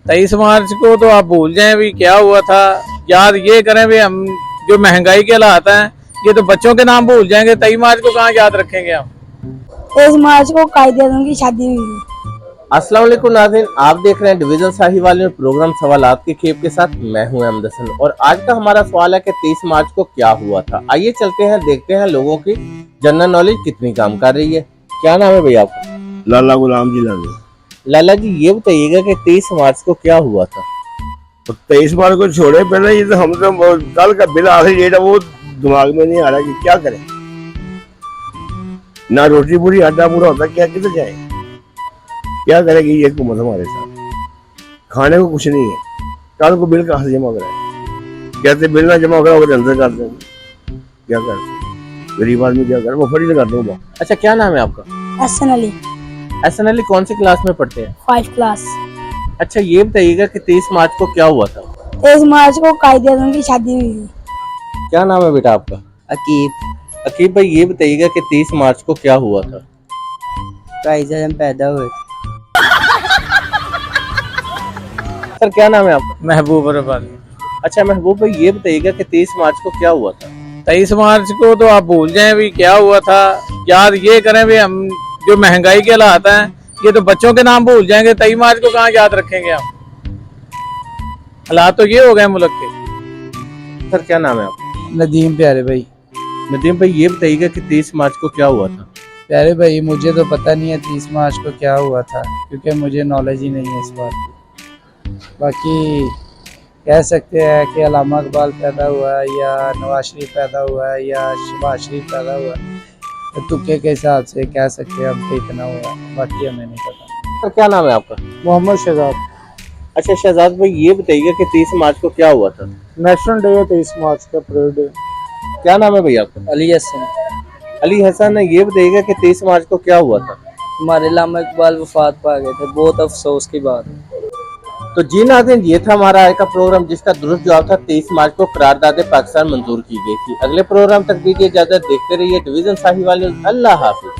23 मार्च को तो आप भूल जाएं भी क्या हुआ था। याद ये करें भी हम जो महंगाई के हालात हैं, ये तो बच्चों के नाम भूल जाएंगे। 23 मार्च को कहाँ याद रखेंगे हम। 23 मार्च को कायदे की शादी हुई थी। अस्सलाम वालेकुम नाज़रीन, आप देख रहे हैं डिवीजन साहिवाल में प्रोग्राम सवालात की खेप के साथ मैं हूं अहमद हसन। और आज का हमारा सवाल है कि 23 मार्च को क्या हुआ था। आइए चलते हैं, देखते हैं लोगों की जनरल नॉलेज कितनी काम कर रही है। क्या नाम है भैया आपका? लाला गुलाम जी लाला। लाला जी ये बताइएगा कि 23 मार्च को क्या हुआ था। तो 23 मार्च को छोड़े पहले, ये तो हम तो कल का बिल आखिरी डेट है वो दिमाग में नहीं आ रहा कि क्या करें। ना रोटी पूरी आटा पूरा होता, क्या किधर जाए, क्या करेगी ये हुकूमत हमारे साथ। खाने को कुछ नहीं है, कल को बिल कहाँ से जमा कराए। कहते बिल ना जमा करा अंदर कर देंगे, क्या करते गरीब आदमी क्या करे, वो फटी कर दूंगा। अच्छा क्या नाम है आपका? हसन अली, एहसन अली। कौन सी क्लास में पढ़ते हैं? 5 क्लास। अच्छा ये बताइएगा कि 23 मार्च को क्या हुआ था। 23 मार्च को कायदे की शादी हुई थी। क्या नाम है बेटा आपका? अकीब। अकीब भाई ये बताइएगा कि 23 मार्च को क्या हुआ था। कायजा हम पैदा हुए थे। सर क्या नाम है आपका? महबूब रबानी। अच्छा महबूब भाई ये बताइएगा कि 23 मार्च को क्या हुआ था। 23 मार्च को तो आप भूल जाएं भी क्या हुआ था। याद ये करें भी हम जो महंगाई के हालात हैं, ये तो बच्चों के नाम भूल जाएंगे। 23 मार्च को कहाँ याद रखेंगे हम। हालात तो ये हो गए मुल्क के। सर क्या नाम है आपका? नदीम प्यारे भाई। नदीम भाई ये बताइएगा कि 23 मार्च को क्या हुआ था। प्यारे भाई मुझे तो पता नहीं है 30 मार्च को क्या हुआ था, क्योंकि मुझे नॉलेज ही नहीं है इस बात की। बाकी कह सकते हैं कि अल्लामा इकबाल पैदा हुआ है, या नवाज शरीफ पैदा हुआ है, या शहबाज शरीफ पैदा हुआ है। तो तुक्के के हिसाब से कह सकते हैं हम कि इतना हुआ है, बाकी हमें नहीं पता। सर क्या नाम है आपका? मोहम्मद शहजाद। अच्छा शहजाद भाई ये बताइएगा कि 23 मार्च को क्या हुआ था। नेशनल डे है 23 मार्च का, परेड डे। क्या नाम है भैया आपका? अली हसन। अली हसन। ये बताइएगा कि 23 मार्च को क्या हुआ था। हमारे अल्लामा इकबाल वफात पा गए थे, बहुत अफसोस की बात है। तो जी नाज़रीन ये था हमारा आज का प्रोग्राम, जिसका दुरुस्त जवाब था 23 मार्च को करारदाद पाकिस्तान मंजूर की गई थी। अगले प्रोग्राम तक दीजिए इजाजत, देखते रहिए डिवीजन साहिवाल। अल्लाह हाफिज।